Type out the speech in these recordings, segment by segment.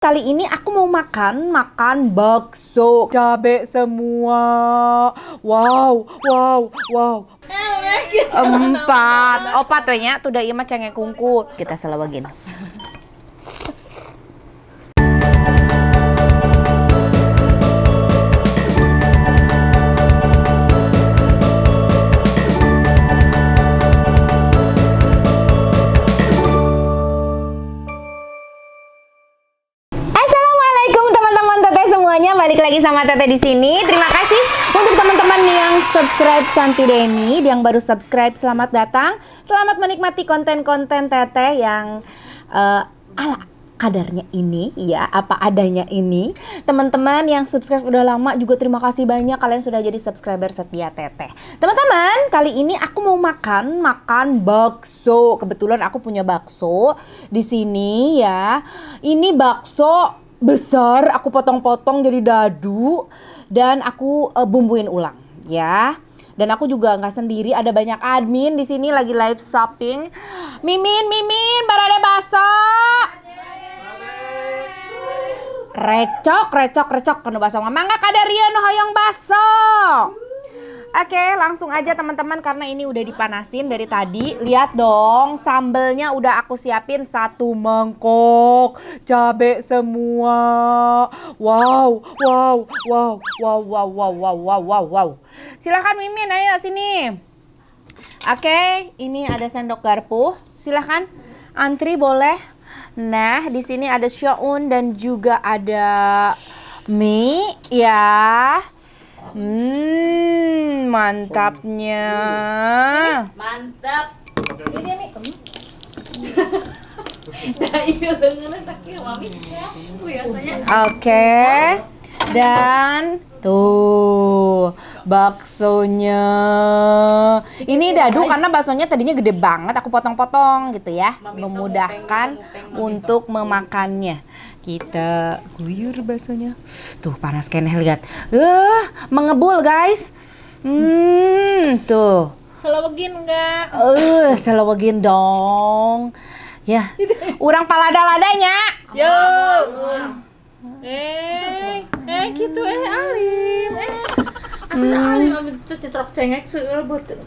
Kali ini aku mau makan bakso cabe semua. Wow. 4 opat we nya tuh da ieu mah cengek kungku. Kita salawagin. Semuanya balik lagi sama Teteh di sini. Terima kasih untuk teman-teman yang subscribe Santi Deni, yang baru subscribe selamat datang. Selamat menikmati konten-konten Teteh yang ala kadarnya ini, ya, apa adanya ini. Teman-teman yang subscribe udah lama juga terima kasih banyak, kalian sudah jadi subscriber setia Teteh. Teman-teman, kali ini aku mau makan bakso. Kebetulan aku punya bakso di sini ya. Ini bakso besar, aku potong-potong jadi dadu dan aku bumbuin ulang ya. Dan aku juga nggak sendiri, ada banyak admin di sini lagi live shopping. Mimin, barade baso. Recok kena baso mangga kadarieu nu hoyong baso. Oke, langsung aja teman-teman karena ini udah dipanasin dari tadi. Lihat dong, sambelnya udah aku siapin 1 mangkok. Cabe semua. Wow. Silakan Mimin, ayo sini. Oke, ini ada sendok garpu. Silakan antri boleh. Nah, di sini ada syaun dan juga ada mie ya. Mantapnya. Mantap. Ini nih. Oke. Dan tuh baksonya. Ini dadu karena baksonya tadinya gede banget, aku potong-potong gitu ya, memudahkan untuk memakannya. Kita guyur baksonya. Tuh panas keneh, lihat. Mengebul guys. Tuh. Selawegin enggak? Selawegin dong. Ya. Urang palada-ladanya. Yo. Gitu Alim. Alim terus ditrok cengek seueur beuteung.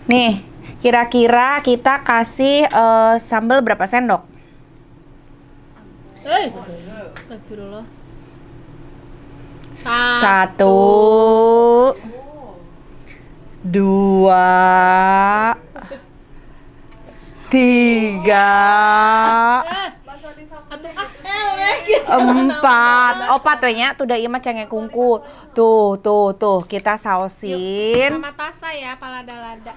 Nih, kira-kira kita kasih sambal berapa sendok? Astagfirullah. 1 2 3 4 opat we nya tuh da ieu mah cengek kungku. Tuh kita sausin. Sama tasa ya, palada-lada.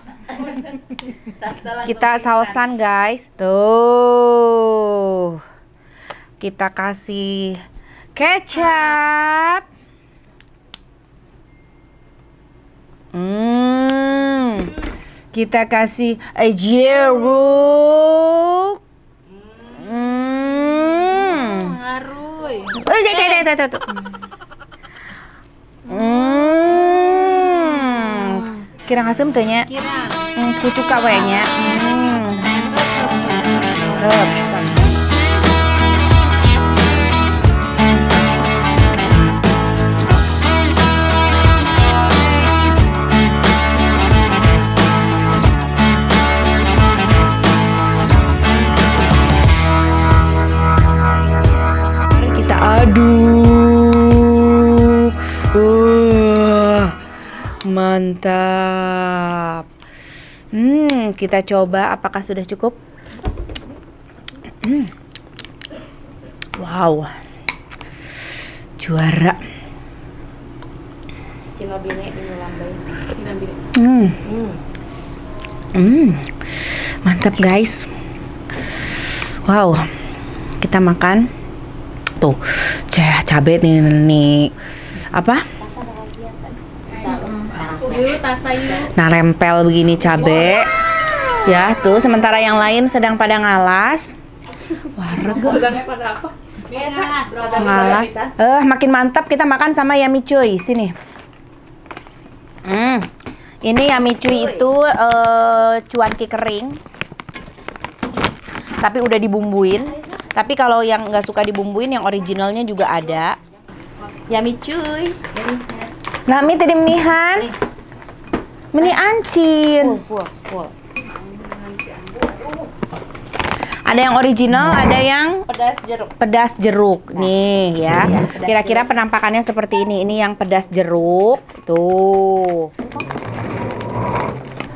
Kita sausan guys. Tuh. Kita kasih kecap. Kita kasih jeruk. Haruy. Kira ngasem teh nya? Kira. Ku suka we nya. Aduk. Mantap. Kita coba apakah sudah cukup. Wow. Juara. Cina bini ini lambai. Cina bini. Mantap guys. Wow. Kita makan. Tuh, cabe nih. Apa? Nah, rempel begini cabe. Ya, tuh sementara yang lain sedang pada ngalas. Warga. Sedang pada apa? Ngalas. Makin mantap kita makan sama Yami Cuy. Sini. Ini Yami Cuy itu cuanki kering. Tapi udah dibumbuin. Tapi kalau yang nggak suka dibumbuin, yang originalnya juga ada. Yummy cuy. Nami tadi mihan. Meni ancin. Full. Ada yang original, ada yang Pedas jeruk. pedas jeruk. Nih ya. Kira-kira penampakannya seperti ini. Ini yang pedas jeruk. Tuh.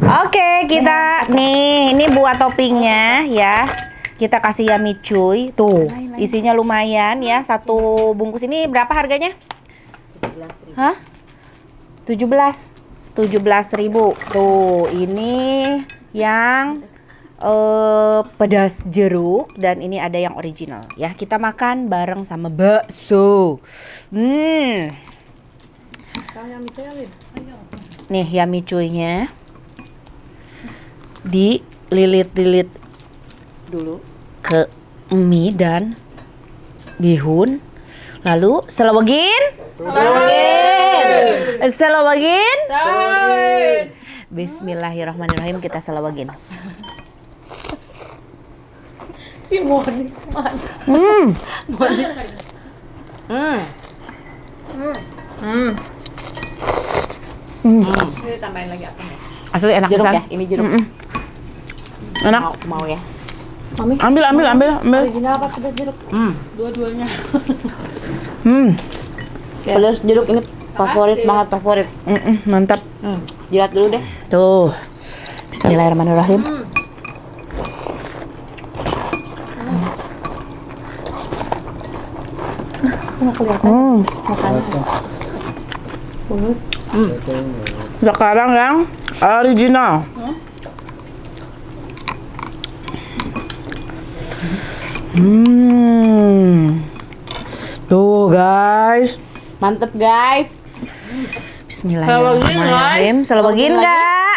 Oke, kita nih, ini buat toppingnya ya. Kita kasih yummy cuy. Tuh, isinya lumayan ya. Satu bungkus ini berapa harganya? 17.000. Hah? 17.000. Tuh, ini yang pedas jeruk dan ini ada yang original ya. Kita makan bareng sama bakso. Nih yummy cuy-nya. Dililit-lilit dulu ke mie dan bihun. Lalu selawagin. Bismillahirrahmanirrahim, kita selawagin. Si Moni. Ini tambahin lagi apa nih? Asli enak Jeruk pisan. ya? Ini jeruk. Enak. Mau ya? Ambil. Original apa pedas jeruk? Dua-duanya. Pedas jeruk ini favorit banget, favorit. Mantap. Jilat dulu deh. Tuh. Bismillahirrahmanirrahim. Sekarang yang original. Tuh guys. Mantep guys. Bismillahirrahmanirrahim. Selawagin nggak?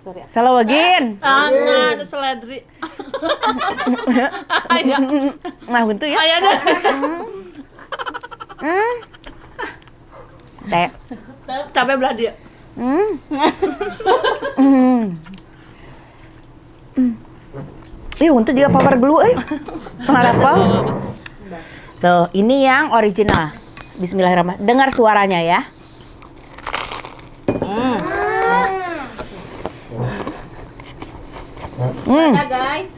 Sorry. Selawagin. Tangan seledri. Nah, bentuk ya. Ayo dah. Teh. Capek belah dia. Untuk juga power glue apa? Tuh, ini yang original. Bismillahirrahmanirrahim. Dengar suaranya ya. Mana guys?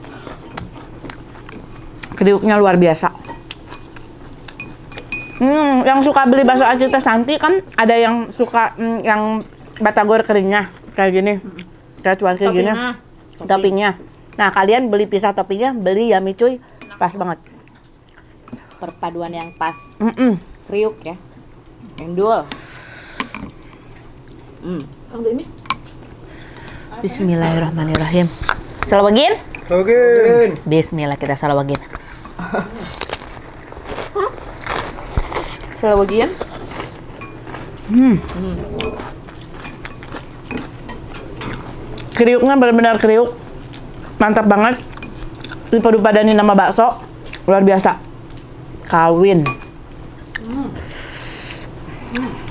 Kriuknya luar biasa. Yang suka beli bakso aci teh Santi kan ada yang suka yang batagor keringnya kayak gini. Kayak cuan kayak gini. Toppingnya. Nah, kalian beli pisah toppingnya, beli yummy cuy. Pas banget. Perpaduan yang pas. Kriuk Ya. Endul. Ambil ini. Bismillahirrahmanirrahim. Selawagin? Selawagin. Bismillah, kita selawagin. Selawagin. Kriuknya benar-benar kriuk. Mantap banget. Dipadu-padanin nama bakso. Luar biasa. Kawin.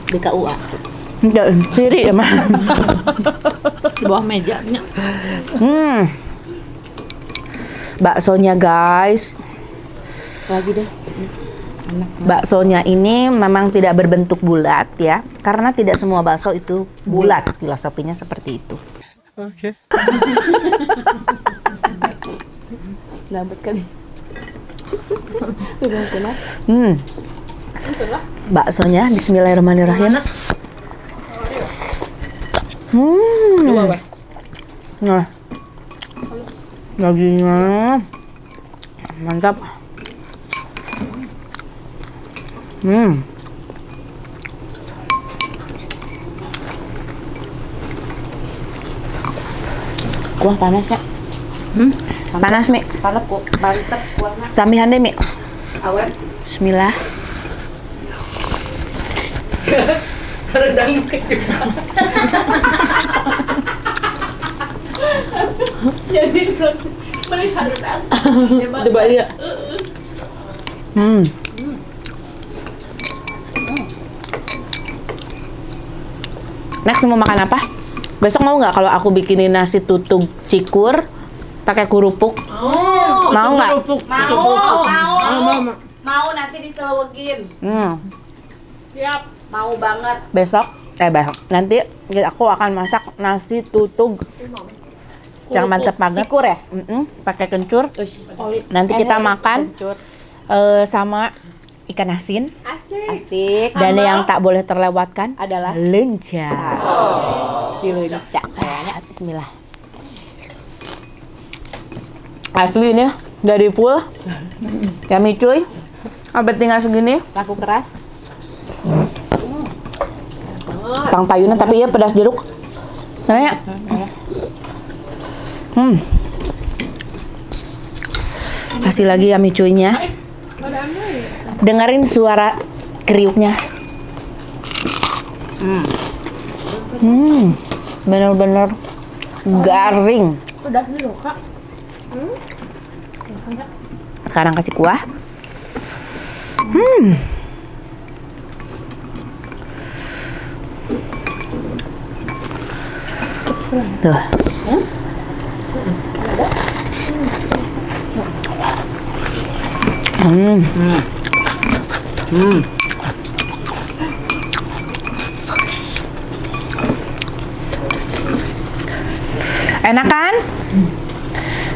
Di KUA. Enggak, siri ya, mah. Di bawah mejanya. Baksonya, guys. Lagi deh. Baksonya ini memang tidak berbentuk bulat ya. Karena tidak semua bakso itu bulat. Filosofinya seperti itu. Oke. Lambat kali. Baksonya bismillahirrahmanirrahim. Nah. Dagingnya mantap. Kuah panas ya? Panas, Mi. Panas kok. Mantep kuahnya. Tambahan deh, Mi. Awet. Bismillah. Rendang juga. Jadi melihat rendang. Coba iya. Next mau makan apa? Besok mau nggak kalau aku bikinin nasi tutug cikur pakai kerupuk? Oh, Mau nggak? Mau nanti diselewengin. Siap. Mau banget. Besok nanti aku akan masak nasi tutug yang mantep banget. Cikur ya? Pakai kencur. Nanti kita makan sama ikan asin. Asik. Dan yang tak boleh terlewatkan Adalah lenca. si Lunca. Kayaknya bismillah. Asli ini dari full. Yummy cuy. Sampai tinggal segini. Laku keras. Pang payunan tapi iya pedas jeruk. Nanya. Kasih lagi yummy cuy-nya. Dengerin suara kriuknya. Bener-bener garing. Pedas dulu, Kak. Sekarang kasih kuah. Tuh. Enak kan?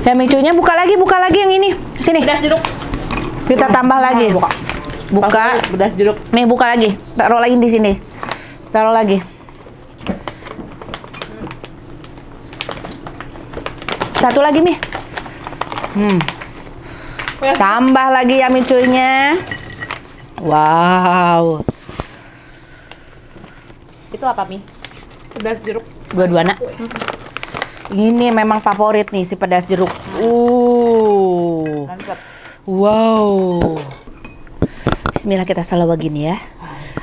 Ya micunya buka lagi yang ini. Sini. Pedas jeruk. Kita tambah lagi. Buka. Pedas jeruk. Nih buka lagi. Taruh lagi di sini. Taruh lagi. Satu lagi Mi. Tambah lagi ya micunya. Wow. Itu apa, Mi? Pedas jeruk. Dua-duanya. Ini memang favorit nih si pedas jeruk. Mantap. Wow. Bismillah kita selewegin ya.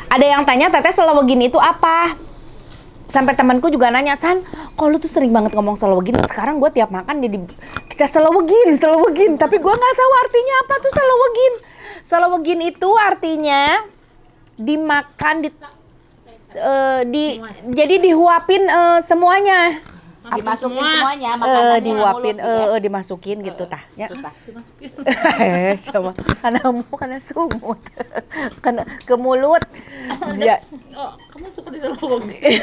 Ada yang tanya Teteh selewegin itu apa? Sampai temanku juga nanya, San, kok lu tuh sering banget ngomong selewegin. Sekarang gue tiap makan jadi kita selewegin. Tapi gue nggak tahu artinya apa tuh selewegin. Selewegin itu artinya dimakan jadi dihuapin semuanya. Dimasukin semuanya makanannya Dihuapin, mulut, dimasukin gitu tah. Ya. Gitu, tah. Sama karena sumut. Karena ke mulut. Oh, kamu suka diselewengin.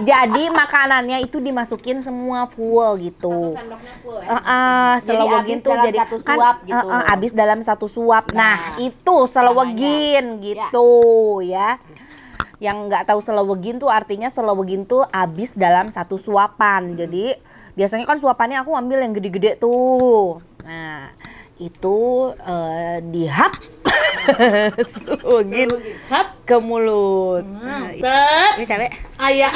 Jadi makanannya itu dimasukin semua full gitu. Sendoknya full ya? Selewegin tuh dalam jadi satu suap gitu. Abis dalam satu suap. Nah, itu selewegin gitu ya. Yang nggak tahu selewegin tuh artinya selewegin tuh abis dalam satu suapan. Jadi biasanya kan suapannya aku ambil yang gede-gede tuh. Nah itu dihap selewegin Hap. ke mulut. Tet. Ini capek. Ayah.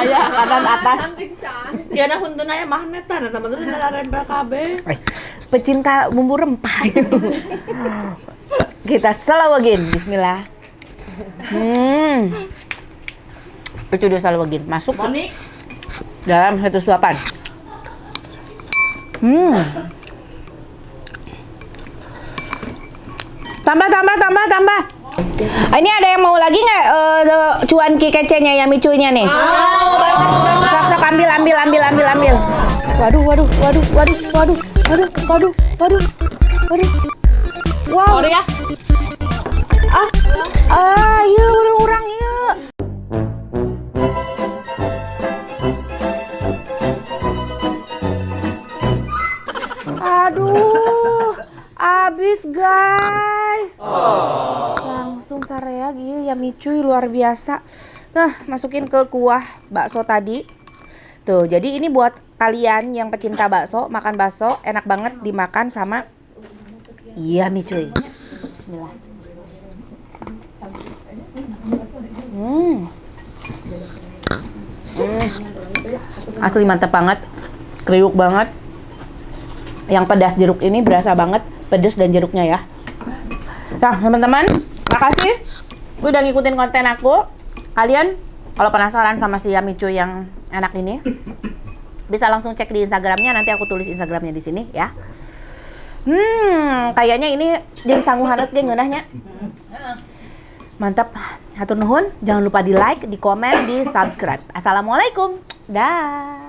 Ayah kanan atas. Tiana huntun aya magnetan, teman-teman ngarempel kabeh. Pecinta bumbu rempah. Kita selewegin. Bismillah. Itu udah selewegin. Masuk dalam satu suapan. Tambah. Ini ada yang mau lagi nggak cuanki kecenya ya micunya nih? Sok ambil. Waduh. Wow. Sorry ya. Iya urang iya. Aduh, abis guys. Langsung sareag ieu ya micuy luar biasa. Nah, masukin ke kuah bakso tadi. Tuh, jadi ini buat kalian yang pecinta bakso, makan bakso enak banget dimakan sama iya micuy. Bismillah. Asli mantep banget, kriuk banget. Yang pedas jeruk ini berasa banget pedas dan jeruknya ya. Nah teman-teman, makasih udah ngikutin konten aku. Kalian kalau penasaran sama si Yummy Cuy yang enak ini, bisa langsung cek di Instagramnya. Nanti aku tulis Instagramnya di sini ya. Kayaknya ini jadi sanggup hanet ge ngeunahnya. Mantap. Hatur nuhun. Jangan lupa di like, di komen, di subscribe. Assalamualaikum. Dah.